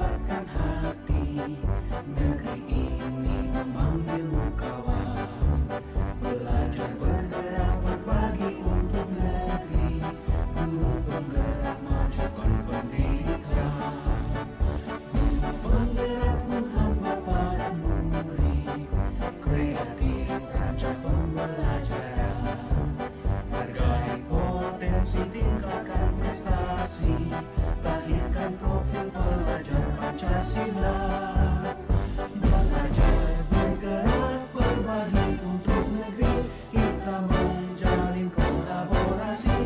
kuatkan hati, negeri ini memanggilmu kawan. Belajar bergerak berbagi untuk negeri, guru penggerak majukan pendidikan. Guru penggerak menghamba pada murid, kreatif rancang pembelajaran. Hargai potensi, tingkatkan prestasi, lahirkan profil pelajar Pancasila. Belajar bergerak berbagi untuk negeri, kita menjalin kolaborasi.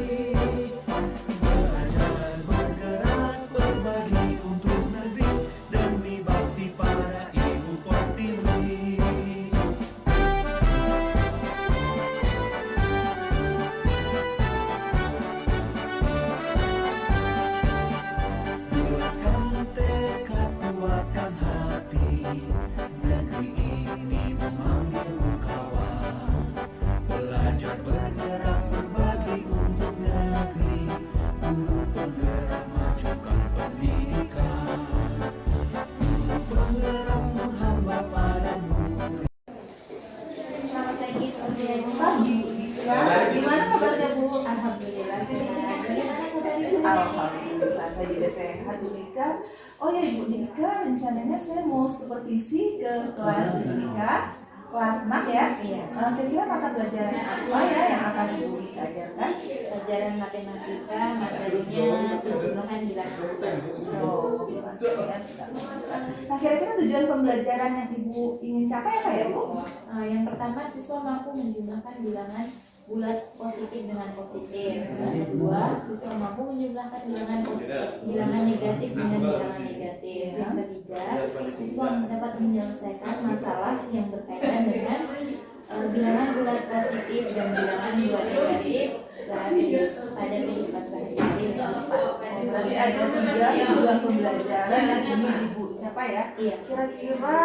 Belajar bergerak berbagi untuk negeri, demi bakti pada Ibu Pertiwi. Bulatkan tekad, kuatkan hati, negeri ini memanggilmu kawan. Belajar bergerak berbagi untuk negeri, guru penggerak majukan pendidikan. Guru penggerak menghamba pada murid. Selamat pagi, pagi. Gimana kabarnya Bu? Alhamdulillah sehat. Gimana kabar Ibu? Alhamdulillah saya juga sehat Bu Nika. Oh ya Ibu Nika, rencananya saya mau supervisi ke kelas Ibu Nika, kelas 6 ya. Iya. Kira-kira mata pelajaran apa ya yang akan Ibu Nika ajarkan? Pelajaran matematika, materinya sejumlahan dilakukan. Oh, materinya sudah. Nah kira-kira tujuan pembelajaran yang Ibu ingin capai apa ya Bu? Yang pertama, siswa mampu menjumlahkan bilangan bulat positif dengan positif. Yang kedua, siswa mampu menjumlahkan bilangan negatif dengan bilangan negatif. Yang ketiga, siswa dapat menyelesaikan masalah yang berkaitan dengan bilangan bulat positif dan bilangan bulat negatif pada kehidupan sehari-hari. Berarti ada 3 tujuan pembelajaran yang ingin Ibu capai ya. Iya. Kira-kira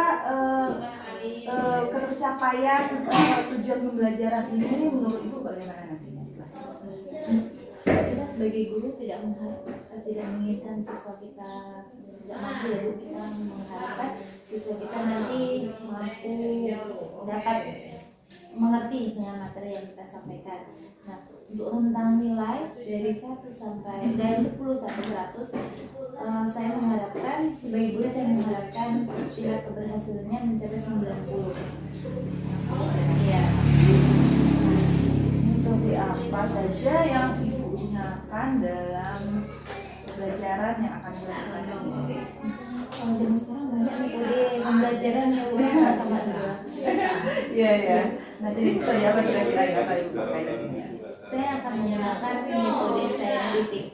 ketercapaian tujuan pembelajaran ini menurut Ibu bagaimana nantinya di kelas? Kita sebagai guru tidak menginginkan siswa kita tidak mampu ya Bu. Kita mengharapkan siswa kita nanti mampu dapat mengerti dengan materi yang kita sampaikan. Nah, untuk rentang nilai dari 10 sampai 100, saya mengharapkan sebagai guru saya mengharapkan tingkat keberhasilannya mencapai 90. Iya. Metode apa saja yang Ibu gunakan dalam pembelajaran yang akan dilakukan ini? Kalau zaman sekarang banyak metode pembelajaran yang udah sama dua. Iya ya. Nah jadi seperti apa kira-kira ya Pak Ibu pakai nantinya? Saya akan menggunakan metode scientific.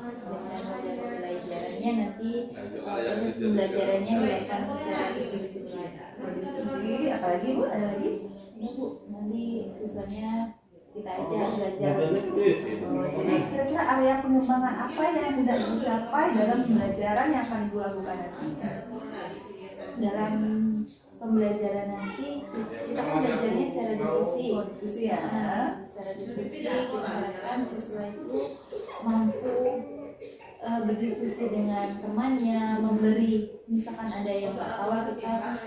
Dengan model pembelajarannya nanti proses pembelajarannya dilakukan secara diskusi. Berdiskusi, apalagi Bu? Ada lagi? Ini Bu, nanti siswanya kita ajak belajar. Jadi kira-kira area pengembangan apa yang tidak Ibu capai dalam pembelajaran yang akan Ibu lakukan nanti? Dalam pembelajaran nanti kita kan belajarnya secara diskusi. Diskusi ya. Secara diskusi kita harapkan siswa itu mampu berdiskusi dengan temannya, memberi, misalkan ada yang nggak tahu kita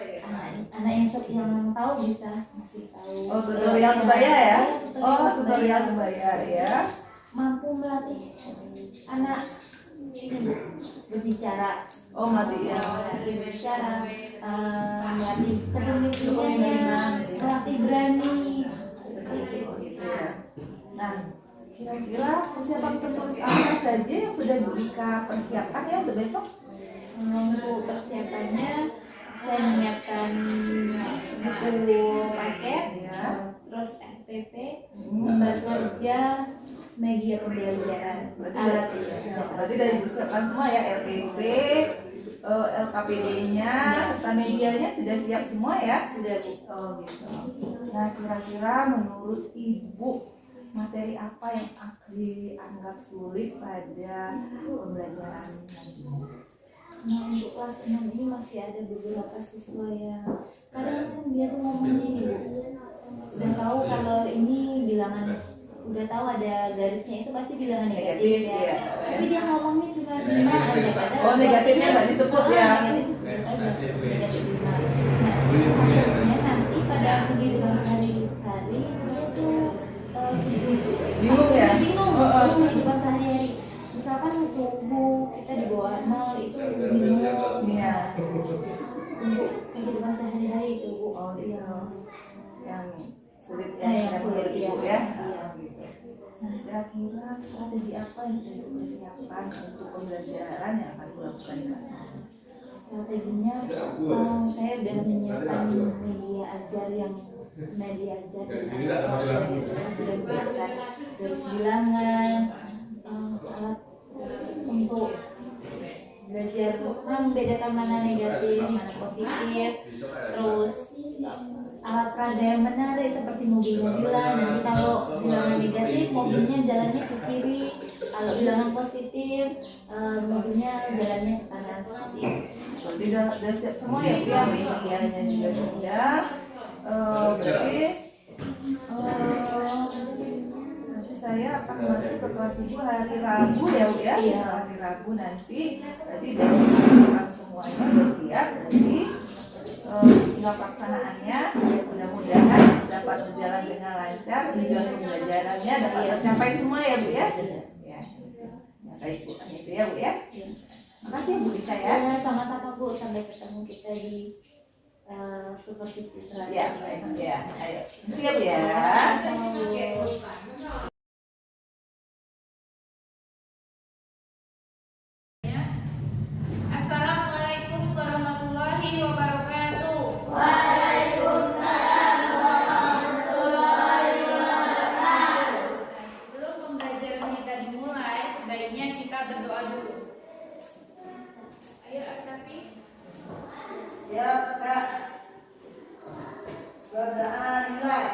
anak yang tahu bisa ngasih tahu. Oh tutorial sebaya ya? Oh tutorial tutorial sebaya ya. mampu melatih anak ini Bu, berbicara. Oh mati ya. Melatih berbicara, melatih kepemimpinan, melatih berani. Oh gitu ya. Nah kira-kira persiapan tertulis apa saja yang sudah Bu Ika persiapkan ya untuk besok? Untuk persiapannya saya menyiapkan buku paket, Ya. terus FPP, lembar kerja, media pembelajaran, alat Berarti dari Ibu siapkan semua ya, LPP, LKPD-nya, serta medianya sudah siap semua ya? sudah Bu. Oh gitu. Nah kira-kira menurut Ibu materi apa yang dianggap sulit pada pembelajaran nantinya? Nah, untuk kelas 6 ini masih ada beberapa siswa yang kadang kan dia tuh ngomongnya ini Bu, udah tahu kalau ini bilangan udah tahu ada garisnya itu pasti bilangan negatif Negatif, ya. iya. Tapi dia ngomongnya cuma 5 aja padahal. Oh, negatifnya nggak disebut ya. Negatif negatif 5. Nah, akhirnya nanti pada kehidupan sehari-hari dia tuh Bingung ya? bingung kehidupan sehari-hari. Misalkan suhu kita di bawah 0 itu bingung. Iya. Untuk kehidupan sehari-hari itu Bu. Oh iya. Yang sulit Nah, ya, yang yang sulit, sulit iya. ibu ya. Iya. Gitu. Nah, kira-kira strategi apa yang sudah ibu persiapkan untuk pembelajaran yang akan dilakukan di kelas? Strateginya saya udah menyiapkan media ajar yang sudah menyiapkan garis bilangan, alat untuk belajar membedakan mana negatif, mana positif, terus alat peraga yang menarik seperti mobil-mobilan. Nanti kalau bilangan negatif mobilnya jalannya ke kiri, kalau bilangan positif mobilnya jalannya ke kanan seperti itu. Berarti udah siap semua ya Bu ya, medianya juga siap. Berarti nanti saya akan masuk ke kelas ibu hari Rabu ya Bu ya. Iya. Hari Rabu nanti orang semuanya udah siap. Jadi tinggal pelaksanaannya, mudah-mudahan dapat berjalan dengan lancar, tujuan pembelajarannya dapat tercapai semua ya Bu ya. Ya, baik Bu, itu ya Bu ya. Makasih ya Bu Dika ya. Ya, sama-sama Bu, sampai ketemu kita di supervisi selanjutnya. Ya, baik ya. Ayo, siap ya. Sama Bu. Assalamualaikum warahmatullahi wabarakatuh. Sebelum pembelajaran kita dimulai, sebaiknya kita berdoa dulu. Ayo Asrafi. Siap, Kak. Bacaan mulai.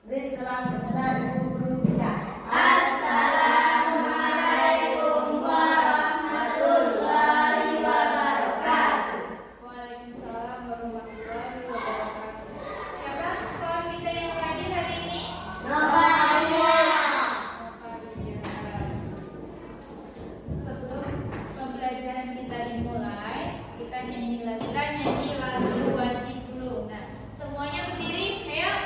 Beri salam kepada ibu guru kita. Waalaikumsalam warahmatullahi wabarakatuh. Siapa kawan kita yang hadir hari ini? Novalia. Sebelum pembelajaran kita dimulai, kita nyanyi lagu wajib dulu. Nah, semuanya berdiri, ayo.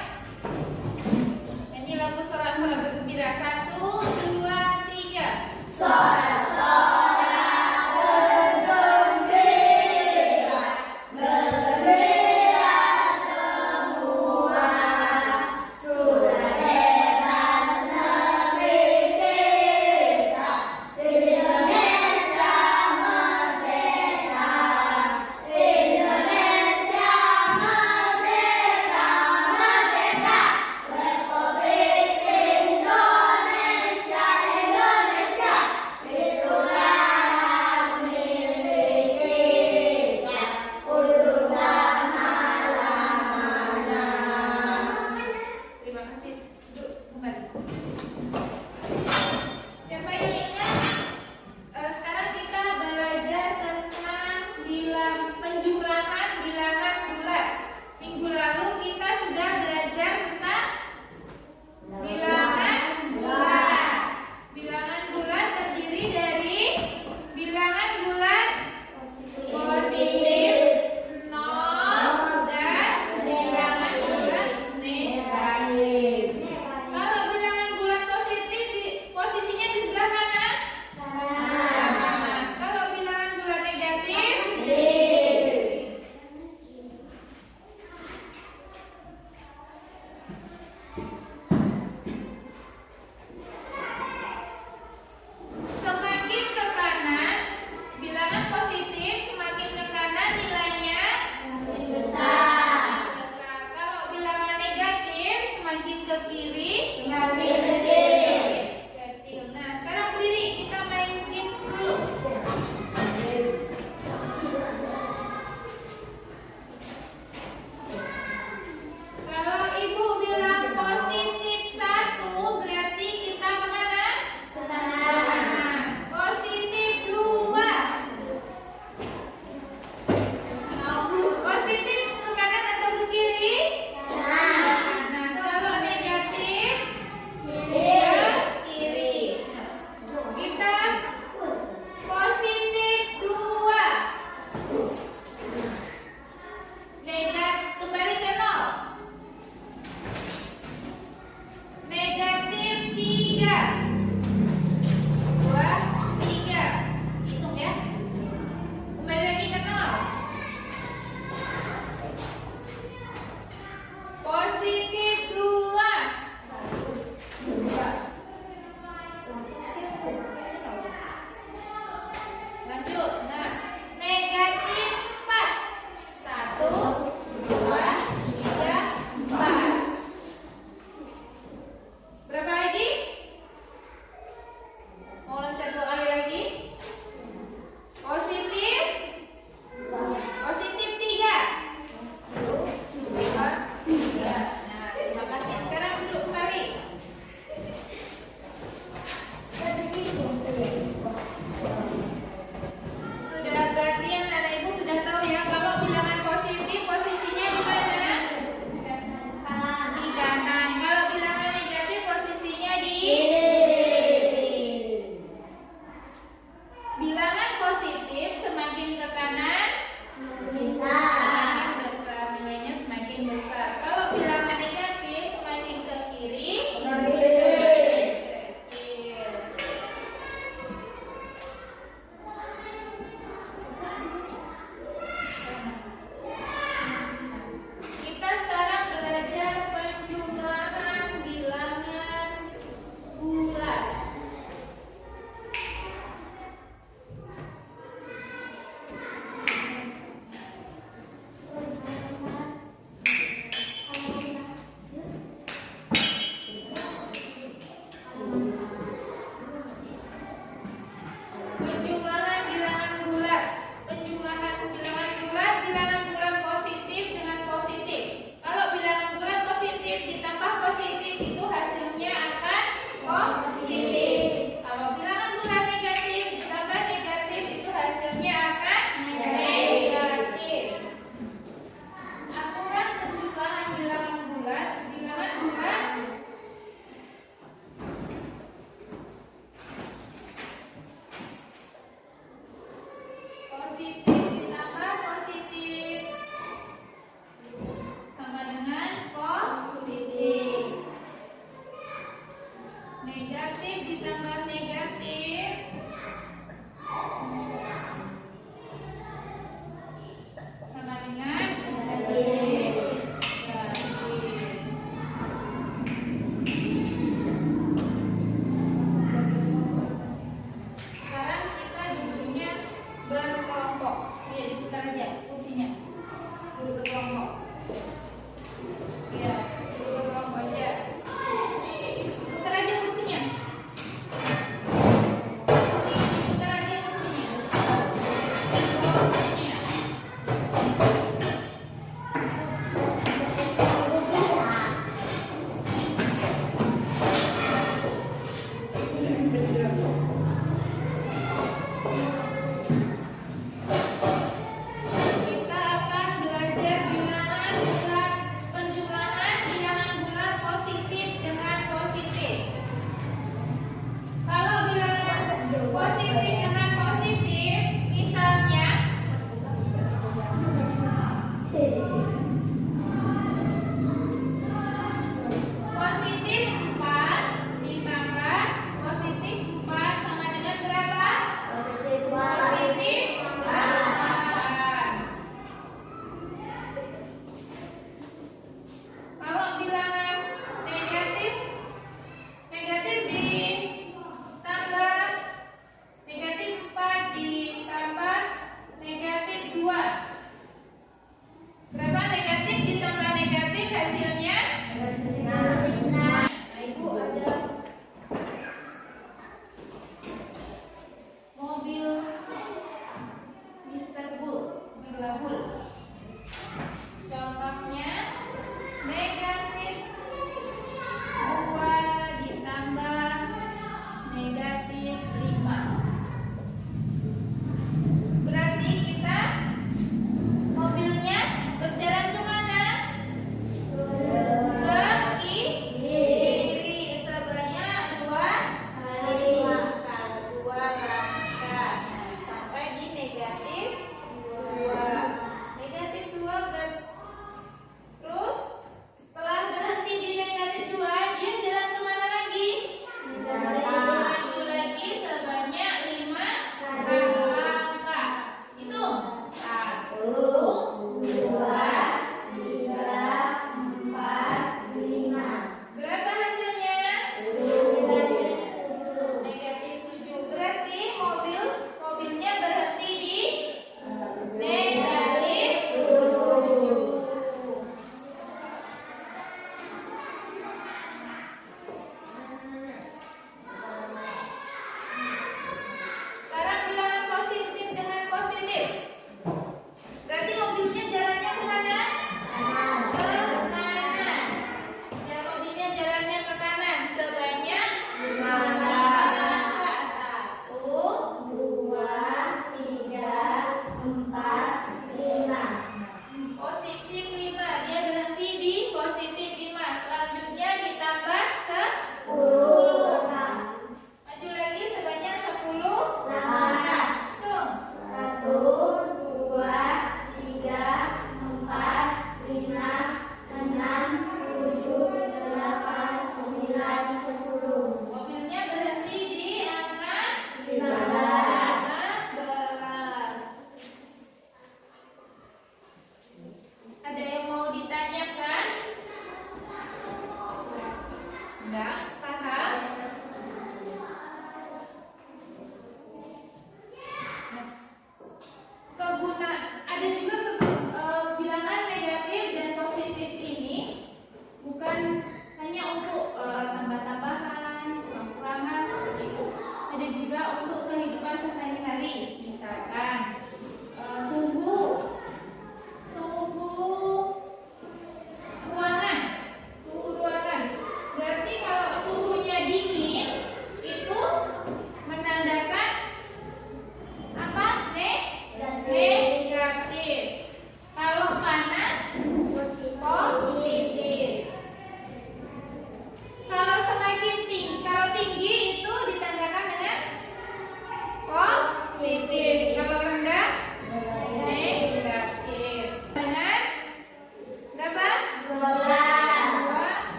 besar. Kalau bilangan negatif semakin ke kiri semakin kecil. Kita sekarang belajar penjumlahan bilangan bulat.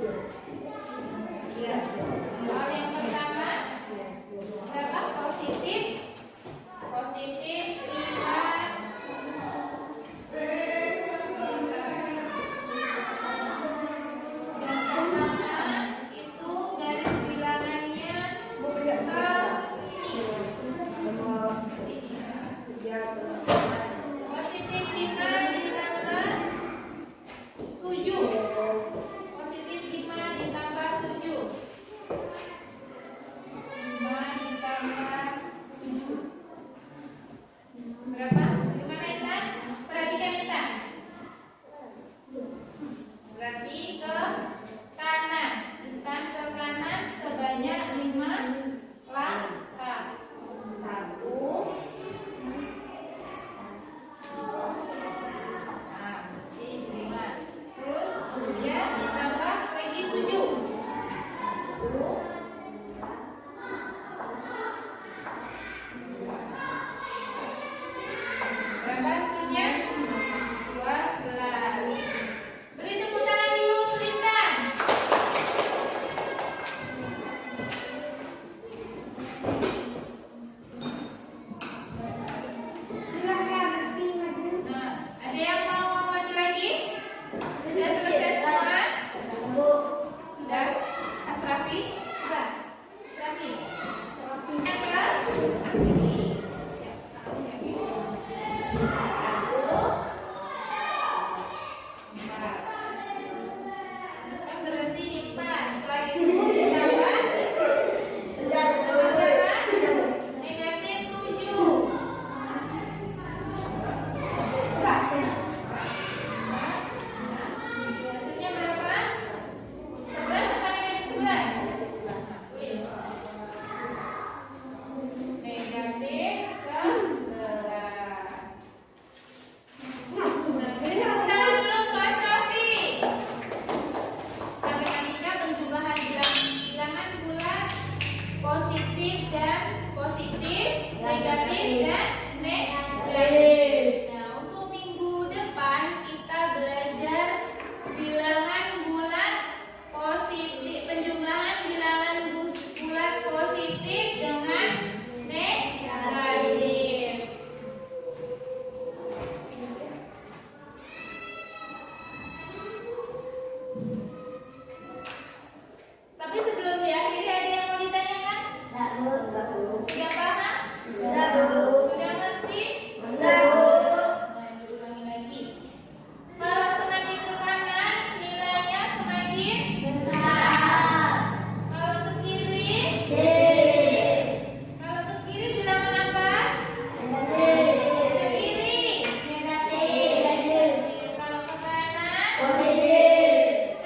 Ya. Soal yang pertama, berapa positif? Positif 5. Itu garis bilangannya positif 5 ditambah 7. Positif 5 ditambah 7. 5 ditambah 7. Berapa? Gimana Intan? Perhatikan Intan. Berarti ke kanan. Intan ke kanan sebanyak 5 langkah. 1. Nah, berarti 5. Terus 3 ditambah lagi 7. 1. Berapa hasilnya? 12. Beri tepuk tangan dulu untuk Intan. Nah, ada yang mau maju lagi? Sudah selesai semua? Sudah? Asrafi? Sudah? Asrafi? Yang ke? Ini. Ya, ini. 1, 4. Kan berhenti di 4. Setelah itu ditambah negatif 7. Hasilnya berapa? 11 atau negatif 11? Negatif 11. Nah, beri tepuk tangan dulu untuk Asrafi. Matematika penjumlahan bilangan bulat positif dan positif, negatif dan negatif. Nah, untuk minggu depan kita belajar bilangan bulat positif, penjumlahan bilangan bulat positif dengan negatif. Tapi sebelum diakhiri ada yang mau ditanyakan? Sudah paham? Sudah ngerti? Nah, diulangi lagi. Kalau semakin ke kanan, nilainya semakin besar. Kalau ke kiri, kalau ke kiri bilangan apa? Ke kiri. Kalau ke kanan, ke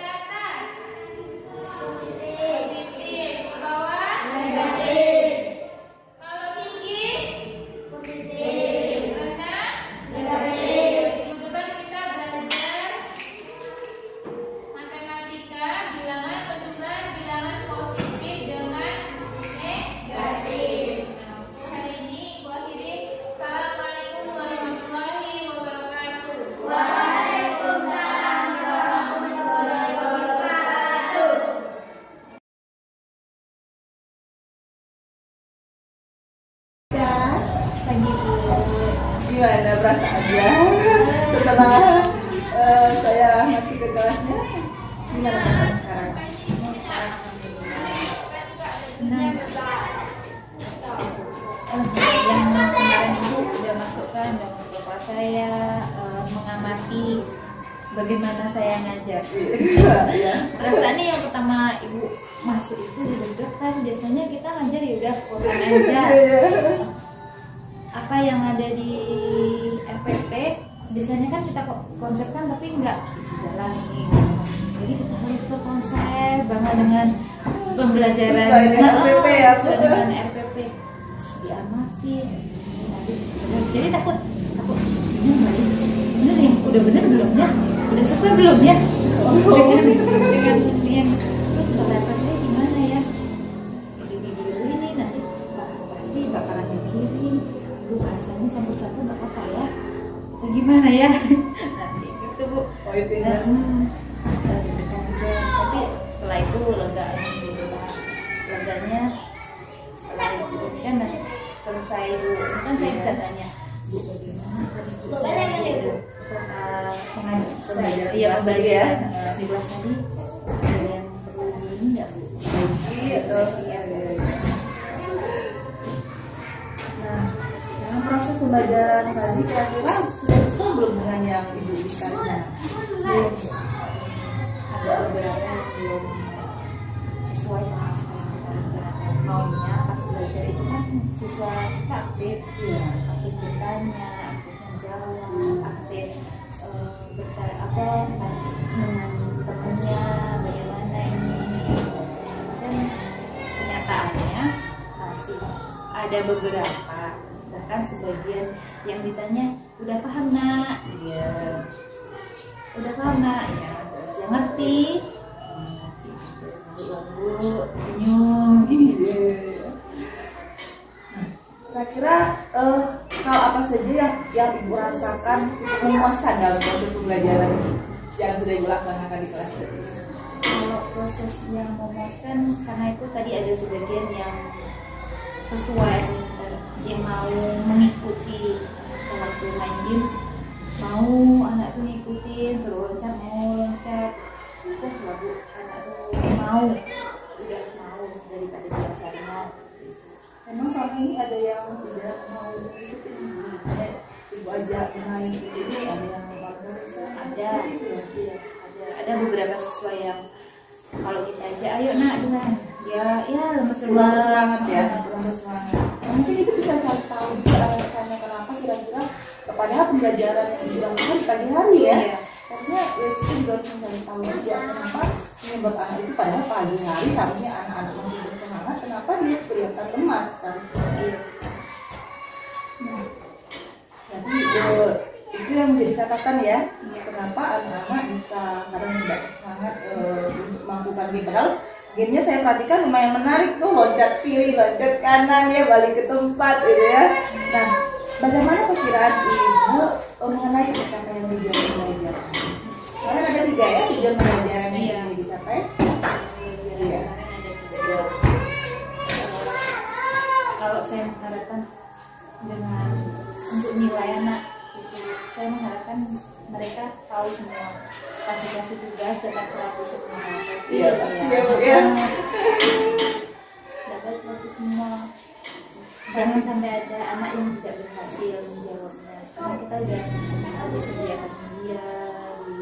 atas. Positif. Ke bawah, kalau tinggi, rendah, minggu depan kita belajar matematika bilangan penjumlahan bilangan positif dengan negatif. Nah, untuk hari ini Ibu akhiri. Assalamualaikum warahmatullahi wabarakatuh. Pagi Bu. Gimana perasaannya setelah saya masih ke kelasnya? Gimana perasaan sekarang? Nah, yang kemarin Ibu udah masukkan dan Bapak saya mengamati bagaimana saya ngajar. Iya. Perasaannya yang pertama Ibu masuk itu duduk kan biasanya kita ngajar ya udah spontan aja. Apa yang ada di RPP biasanya kan kita konsepkan tapi nggak dijalani. Jadi kita harus ke konsep banget dengan pembelajaran Sesuai dengan RPP ya, Bu. sesuai dengan RPP diamati. Jadi takut ini bener ya, udah bener belum ya, udah selesai belum ya, dengan yang terus bahasa saya gimana ya di video ini nanti pasti bakalan dikirim lu bahasanya campur-campur nggak apa-apa ya atau gimana ya nanti gitu Bu. Oh itu ya. Tapi lega gitu leganya setelah itu kan selesai Bu ini kan saya bisa tanya Bu bagaimana Pembelajaran iya kelas tadi pembelajaran ya. di kelas tadi ada yang perlu ini nggak Bu? Iya. Nah, dalam proses pembelajaran tadi kira-kira sudah sesuai belum dengan yang Ibu berikan? Belum. Ada beberapa yang belum sesuai sama apa yang kita rencanakan. Maunya pas belajar itu kan siswa kita aktif, Iya. aktif bertanya, aktif menjawab, aktif apa dengan temennya bagaimana ini. Dan kenyataannya masih ada beberapa bahkan sebagian yang ditanya udah paham nak, Iya. udah paham nak, ya udah ngerti, lalu senyum gitu. Kira-kira hal apa saja yang Ibu rasakan memuaskan dalam proses pembelajaran yang sudah Ibu laksanakan di kelas tadi? Kalau proses yang memuaskan karena itu tadi ada sebagian yang sesuai yang mau mengikuti waktu main game, mau anak tuh ngikutin suruh loncat mau loncat, itu selalu anak tuh mau udah mau daripada biasanya. Memang selama ini ada yang tidak mau ikutin, Ibu ajak main ini, ada yang Ada, ada beberapa siswa yang kalau kita ajak ayo nak dengan ya lemes semangat ya, semangat. Mungkin itu bisa cari tahu alasannya kenapa kira-kira padahal pembelajaran yang dilakukan pagi hari ya. Iya. Karena itu juga harus mencari tahu juga kenapa menyebab anak itu padahal pagi hari seharusnya anak-anak masih bersemangat, kenapa dia kelihatan lemas kan? Iya. Nah, jadi itu yang menjadi catatan ya. Kenapa anak-anak bisa kadang tidak bersemangat untuk melakukan game. Padahal gamenya saya perhatikan lumayan menarik tuh, loncat kiri, loncat kanan ya, balik ke tempat gitu ya. Nah, bagaimana perkiraan Ibu mengenai pencapaian tujuan belajar? Karena ada 3 ya tujuan pembelajaran yang Iya. ingin dicapai. Iya. Kalau saya mengharapkan dengan untuk nilai anak itu, saya mengharapkan mereka tahu semua kasih tugas dapat 100 semua. Iya, iya. Dapat 100 semua. Jangan sampai ada anak yang tidak berhasil menjawabnya. Karena kita udah ada sediakan dia di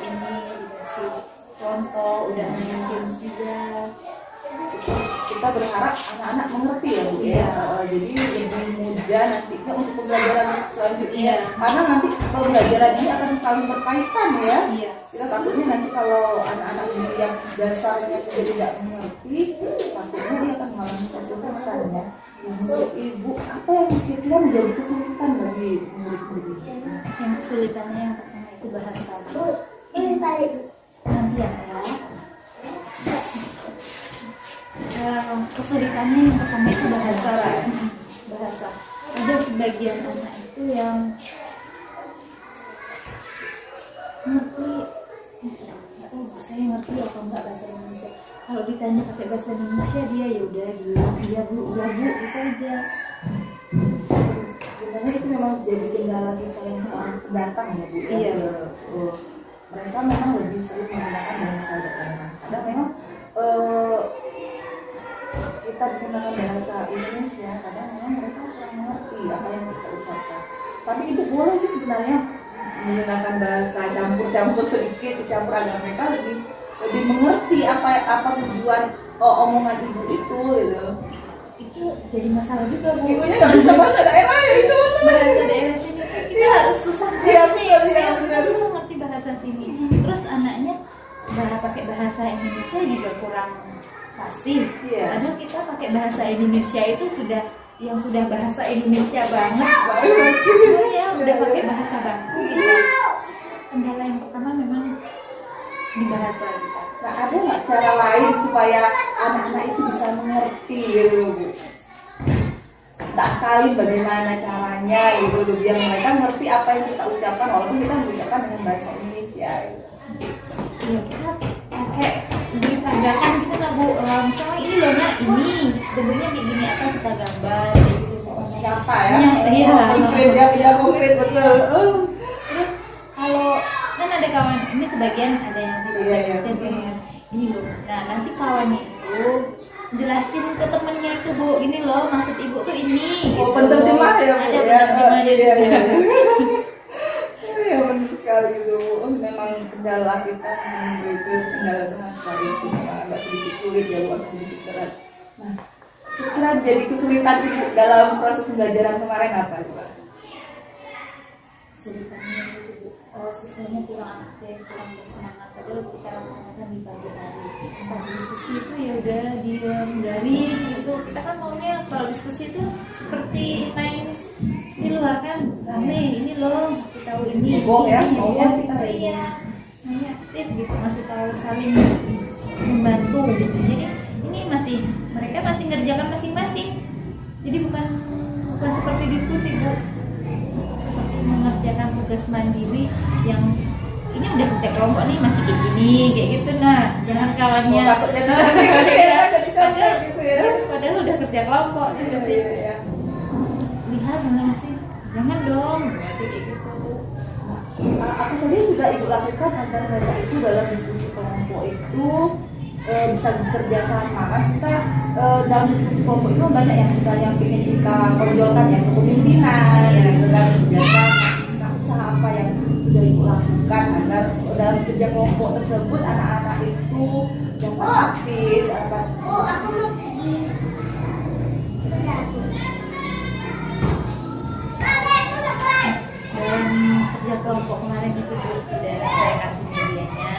ini dikasih contoh, udah main games juga. Kita berharap anak-anak mengerti ya Bu ya. Jadi lebih mudah nantinya untuk pembelajaran selanjutnya. Iya. Karena nanti pembelajaran ini akan saling berkaitan ya. Iya. Kita takutnya nanti kalau anak-anak ini yang dasarnya sudah tidak mengerti, takutnya dia akan mengalami kesulitan ya. Untuk Ibu, apa yang kira-kira menjadi kesulitan bagi murid-murid ini? Yang kesulitannya yang pertama itu bahasa. Nanti ya. Kesulitannya yang pertama itu bahasa. Bahasa. Ada sebagian anak itu yang ngerti, nggak tahu saya ngerti atau enggak bahasa Indonesia. Kalau ditanya pakai bahasa Indonesia dia ya udah iya bu gitu aja. Sebenarnya itu memang jadi kendala kita yang pendatang ya Bu. Iya. Mereka memang lebih sering menggunakan bahasa daerah. Kadang memang kita menggunakan bahasa Indonesia, kadang memang mereka kurang mengerti apa yang kita ucapkan. Tapi itu boleh sih sebenarnya menggunakan bahasa campur-campur sedikit, dicampur agar mereka lebih mengerti apa tujuan omongan Ibu itu gitu. Itu jadi masalah juga bu. Ibunya nggak bisa bahasa daerah ya itu. Bahasa daerah sini kita susah Iya, ngerti iya, ya, iya, kita susah ngerti bahasa sini. Terus anaknya pakai bahasa Indonesia juga kurang fasih. Iya. Padahal kita pakai bahasa Indonesia itu sudah bahasa Indonesia banget. Ya udah pakai bahasa baku gitu. Kendala yang pertama memang di bahasa kita. Nah, ada nggak cara lain supaya anak-anak itu bisa mengerti gitu Bu? Tak kali bagaimana caranya gitu biar mereka ngerti apa yang kita ucapkan walaupun kita mengucapkan dengan bahasa Indonesia gitu. Iya kita pakai ditandakan bentuknya kayak gini atau kita gambar kayak gitu. Nyata ya. Iya. Konkret ya, iya konkret betul. Terus kalau kan ada kawan ini sebagian ada yang di Iya, iya. ini loh. Nah nanti kawannya itu jelasin ke temennya itu Bu, ini loh maksud ibu tuh ini. Oh, gitu. penerjemah ya, Bu, Ada ya. penerjemahnya Iya, juga. iya. Ya benar sekali itu. Memang kendala kita itu kendala bahasa itu agak sedikit sulit ya, agak sedikit berat. Nah, kira-kira jadi kesulitan Ibu dalam proses pembelajaran kemarin apa, Pak? Kesulitannya itu Bu, siswanya kurang aktif, kurang bersemangat. Padahal kita lakukan di pagi hari. Pas diskusi itu ya udah dihindarin gitu. Kita kan maunya kalau diskusi itu seperti main di luar kan, rame ini loh masih tahu ini. Heboh ya, ini, maunya ya, kita iya, maunya aktif gitu, masih tahu saling membantu gitu. Jadi ini masih mereka masih ngerjakan masing-masing. Jadi bukan seperti diskusi Bu, seperti mengerjakan tugas mandiri yang ini udah kerja kelompok nih masih kayak gini kayak gitu. Nah jangan kawannya Oh, takutnya padahal gitu ya. padahal udah kerja kelompok gitu sih. Iya, iya. Lihat mana sih, jangan dong masih kayak gitu. Aku sendiri sudah Ibu lakukan agar mereka itu dalam diskusi kelompok itu bisa bekerja sama. Kan kita dalam diskusi kelompok itu banyak yang sedang yang ingin kita tonjolkan ya, kepemimpinan gitu kan, kerjasama. Nah, usaha apa yang sudah Ibu lakukan agar dalam kerja kelompok tersebut anak-anak itu dapat aktif, dapat Dalam kerja kelompok kemarin itu Bu, sudah saya kasih medianya.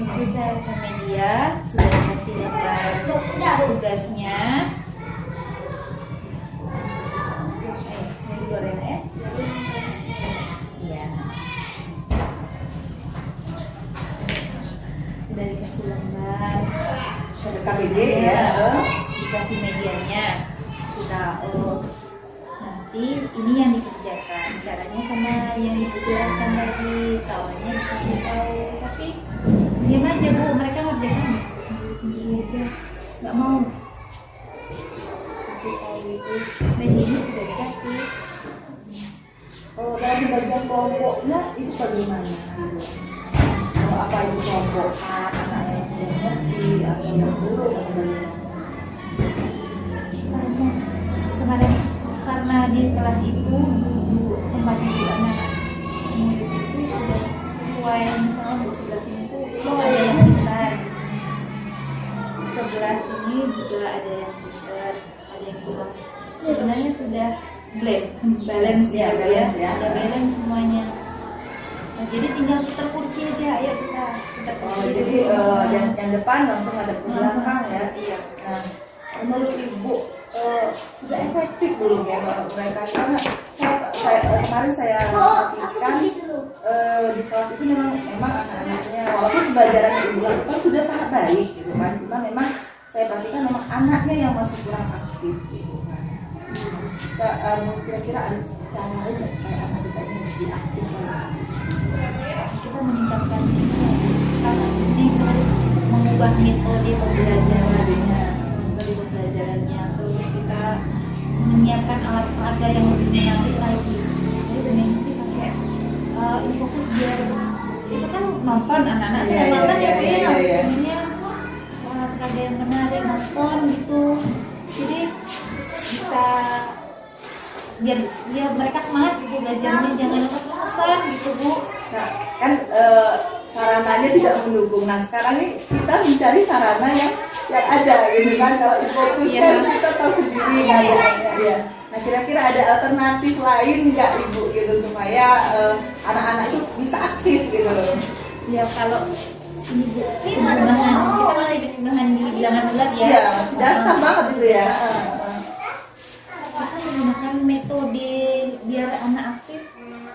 Terus saya kasih media, sudah kasih gambar tugasnya. Ini digoreng ya. Iya. Sudah dikasih lembar. ke KBG ya. Dikasih medianya, sudah nanti ini yang dikerjakan caranya sama yang ibu jelaskan tadi, kawannya dikasih tahu tapi diam aja Bu, mereka ngerjakan sendiri aja nggak mau kasih tahu itu. Media ini sudah dikasih. Dalam bagian kelompoknya itu bagaimana? Apa itu kelompok anak yang tidak ngerti atau yang buruk atau bagaimana? Karena di kelas itu tempat ibu anak murid itu sudah sesuai, misalnya Bu sebelah sini tuh ada yang pintar, sebelah sini juga ada yang pintar, ada yang kurang. Sebenarnya sudah balance Ya, balance ya. ada balance semuanya. Nah, jadi tinggal putar kursi aja, ayo kita putar kursi. Jadi yang depan langsung ada ke belakang ya. Iya. Nah, menurut Ibu sudah efektif belum ya mereka? Karena kemarin saya perhatikan di kelas itu memang anak-anaknya walaupun pembelajaran yang Ibu lakukan sudah sangat baik gitu kan, cuma memang saya perhatikan memang anaknya yang masih kurang aktif gitu kan. Kira-kira ada cara lain nggak supaya anak kita ini lebih aktif lagi? Kita meningkatkan karena ini harus mengubah metode pembelajarannya, terus kita menyiapkan alat peraga yang lebih menarik lagi. Jadi dengan itu pakai fokus biar itu kan nonton anak-anak saya nonton ya ini alat peraga yang menarik, nonton gitu. Jadi bisa biar mereka semangat gitu belajarnya, jangan lepas-lepasan gitu Bu. Nah, kan sarananya tidak mendukung. Nah, sekarang ini kita mencari sarana yang ada gitu kan. Kalau difokuskan kita tahu sendiri kan ya. Nah, kira-kira ada alternatif lain nggak Ibu gitu supaya anak-anak itu bisa aktif gitu loh. Ya kalau ini Bu, perubahan kita masih di perubahan di bilangan bulat ya. Iya, dasar banget itu ya. Kita menggunakan metode biar anak aktif.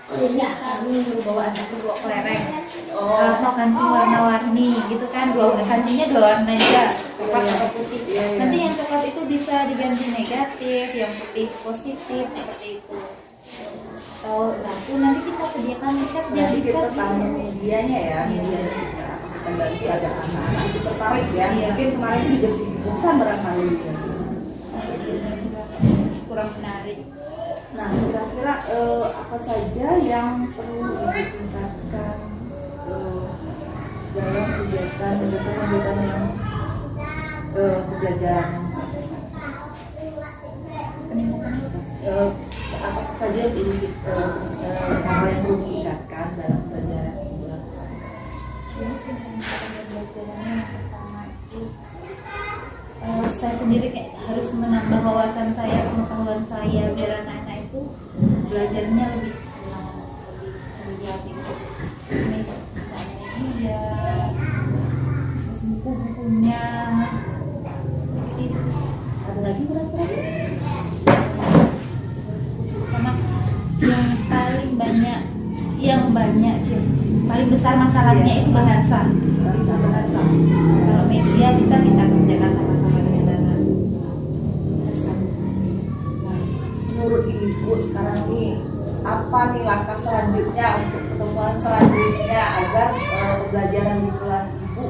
Jadi dulu bawa anak itu bawa kelereng, atau kancing warna-warni gitu kan, kancingnya dua warna juga, coklat atau putih. Nanti yang coklat itu bisa diganti negatif, yang putih positif seperti itu. Atau lampu nanti kita sediakan cat biar Jadi kita dikat tahu medianya ya, medianya kita ganti ada anak-anak itu tertarik ya. Iya. Mungkin kemarin juga sih bosan barangkali ya. kurang menarik. Nah, kira-kira apa saja yang perlu ditingkatkan dalam kegiatan berdasarkan kegiatan yang pembelajaran? Apa saja yang perlu hal yang perlu ditingkatkan dalam pembelajaran? Pembelajarannya yang pertama itu saya sendiri kayak harus menambah wawasan saya, pengetahuan saya biar anak-anak itu belajarnya lebih senang, lebih aktif. Ini dia, terus buku-bukunya. Ada lagi berapa? Sama yang paling besar masalahnya itu bahasa. Kalau media bisa kita kerjakan sama-sama dengan anak. Menurut Ibu sekarang nih, apa nih langkah selanjutnya untuk pertemuan selanjutnya agar pembelajaran di kelas Ibu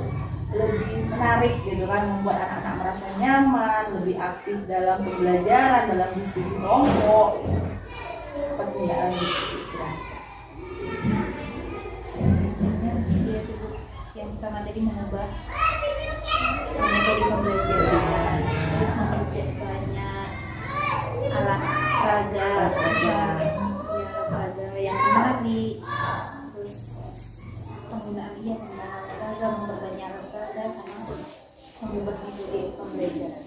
lebih menarik gitu kan, membuat anak-anak merasa nyaman, lebih aktif dalam pembelajaran, dalam diskusi kelompok gitu. Pertanyaan Yang pertama tadi mengubah metode pembelajaran, terus mempercepat banyak alat peraga yang menarik, terus penggunaan peraga, memperbanyak alat peraga, sama mengubah metode pembelajaran.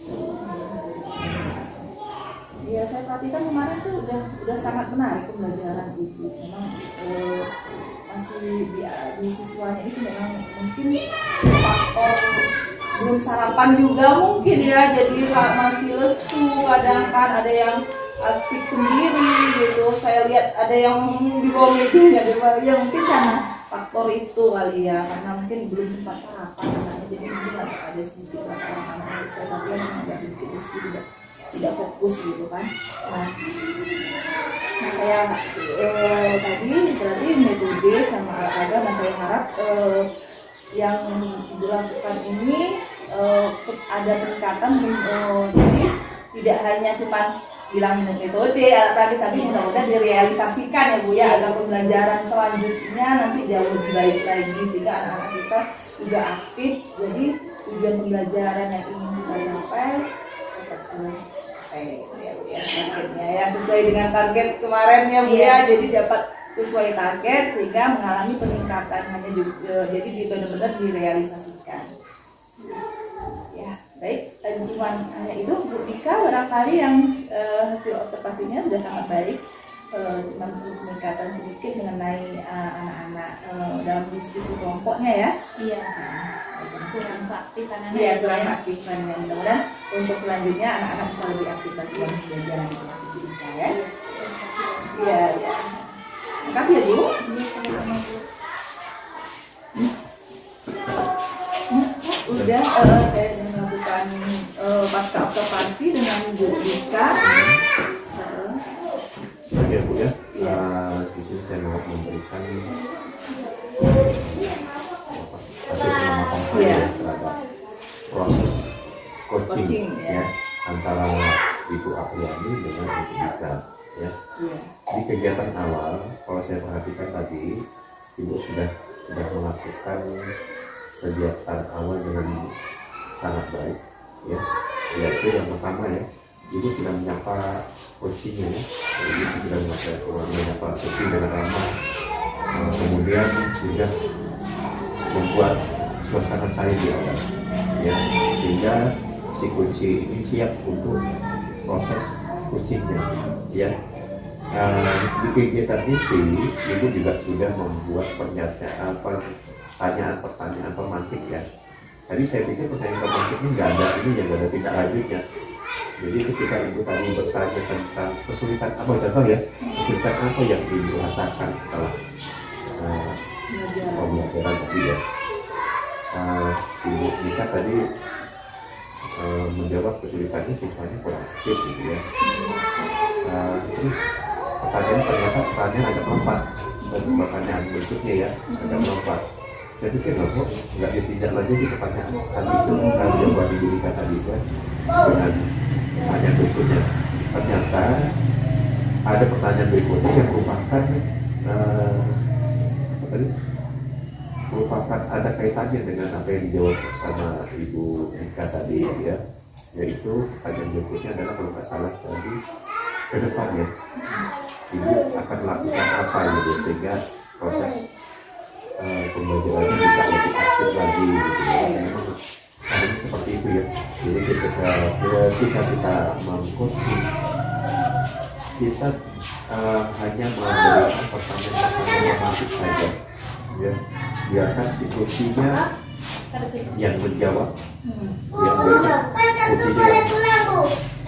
Ya, saya perhatikan kemarin tuh udah sangat menarik pembelajaran itu. Memang masih di siswanya itu memang mungkin faktor belum sarapan juga mungkin ya, jadi masih lesu, kadang kan ada yang asik sendiri gitu. Saya lihat ada yang di bawah meja ya, mungkin karena faktor itu kali ya, karena mungkin belum sempat sarapan anaknya, jadi mungkin ada sedikit anak-anak yang saya tapi yang agak sedikit tidak fokus gitu kan. Nah saya tadi berarti metode sama olahraga, nah saya harap yang dilakukan ini ada peningkatan, jadi tidak hanya cuma bilang metode olahraga, tapi mudah-mudahan direalisasikan ya Bu ya, agar pembelajaran selanjutnya nanti jauh lebih baik lagi, sehingga anak-anak kita juga aktif, jadi tujuan pembelajaran yang ingin kita capai targetnya ya sesuai dengan target kemarin ya Bu ya, jadi dapat sesuai target sehingga mengalami peningkatan, hanya juga jadi benar-benar direalisasikan. Ya baik, cuma hanya itu Bu Tika, barangkali yang hasil observasinya sudah sangat baik, cuma peningkatan sedikit mengenai anak-anak dalam diskusi kelompoknya ya. Iya. Kurang aktif karena Iya, kurang aktif kan. Mudah-mudahan untuk selanjutnya anak-anak bisa lebih aktif lagi dalam pembelajaran itu masih bisa ya. Iya, ya. Terima kasih ya Bu. Udah saya melakukan pasca observasi dengan Bu Dika. Ya Bu ya, di sini saya mau memberikan hasil pengamatan saya terhadap proses coaching ya antara Ibu Apriani dengan Ibu Dika ya. Di kegiatan awal, kalau saya perhatikan tadi, Ibu sudah melakukan kegiatan awal dengan sangat baik ya. Yaitu yang pertama ya, Ibu sudah menyapa coachingnya ya. Ibu sudah menyapa coaching dengan ramah. Kemudian sudah membuat suasana cair di atas ya, sehingga si kunci ini siap untuk proses coachingnya ya. Di kegiatan itu Ibu juga sudah membuat pertanyaan pemantik ya. Tadi saya pikir pertanyaan pemantik ini nggak ada tindak lanjutnya. Jadi ketika Ibu tadi bertanya tentang kesulitan apa, contoh ya, kesulitan apa yang Ibu rasakan setelah pembelajaran tadi ya, Ibu Dika tadi menjawab kesulitannya siswanya kurang aktif gitu ya. Terus pertanyaan agak lompat, pertanyaan berikutnya ya agak lompat. Saya pikir kok nggak ditindak lagi di pertanyaan tadi itu, jawaban Ibu Dika tadi ya, dengan pertanyaan berikutnya. ternyata ada pertanyaan berikutnya yang merupakan apa tadi? Merupakan ada kaitannya dengan apa yang dijawab sama Ibu Eka tadi ya, yaitu pertanyaan berikutnya adalah kalau nggak salah tadi ke depannya Ibu akan melakukan apa gitu sehingga proses pembelajaran bisa lebih aktif lagi gitu ya. Memang kadang seperti itu ya. Jadi ketika kita mengcoaching, kita hanya memberikan pertanyaan-pertanyaan yang masuk saja ya, biarkan si coachingnya yang menjawab, yang coachingnya yang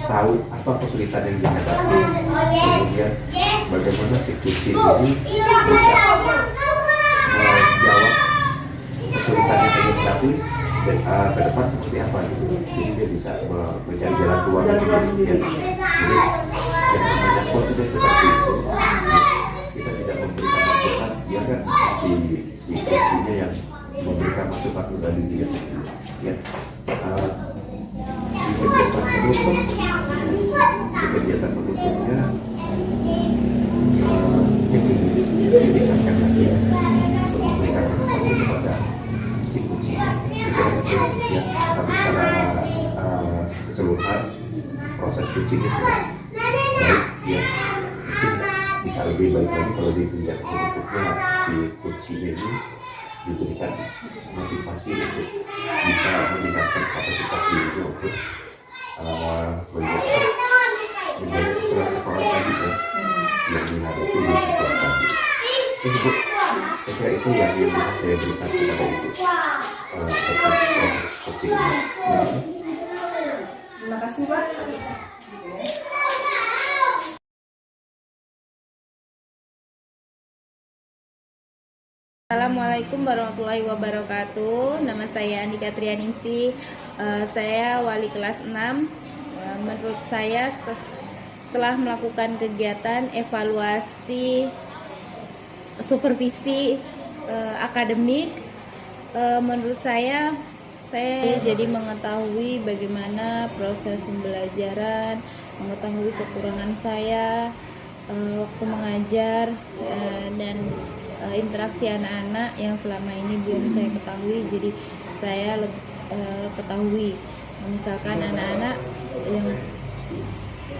tahu apa kesulitan yang dihadapi, kemudian bagaimana si coaching ini bisa menjawab kesulitan yang dihadapi dan ke depan seperti apa gitu. Jadi dia bisa mencari jalan keluar gitu ya. Jadi yang namanya coach itu seperti itu. Kita tidak memberikan masukan, dia kan si coachnya yang memberikan masukan dari dia sendiri. Ya. Di kegiatan penutupnya ditingkatkan lagi untuk memberikan manfaat kepada si kucing. Ya, tapi secara keseluruhan proses kucingnya sudah baik ya, mungkin bisa lebih baik lagi kalau di kegiatan penutupnya si kucingnya ini diberikan motivasi untuk bisa meningkatkan kapasitas dirinya untuk menjadi seorang tadi ya, yang menghadapi di situasi tadi. Ini Bu, saya kira itu yang bisa saya berikan kepada Ibu tentang proses coaching ini. Terima kasih Pak. Assalamualaikum warahmatullahi wabarakatuh. Nama saya Andika Trianingsih. Saya wali kelas 6. Menurut saya setelah melakukan kegiatan evaluasi supervisi akademik, menurut saya jadi mengetahui bagaimana proses pembelajaran, mengetahui kekurangan saya waktu mengajar, dan interaksi anak-anak yang selama ini belum saya ketahui. Jadi saya ketahui misalkan anak-anak yang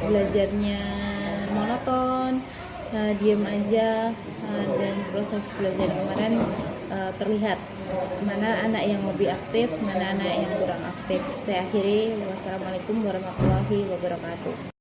belajarnya monoton, diam aja, dan proses belajar kemarin terlihat mana anak yang lebih aktif, mana anak yang kurang aktif. Saya akhiri, wassalamualaikum warahmatullahi wabarakatuh.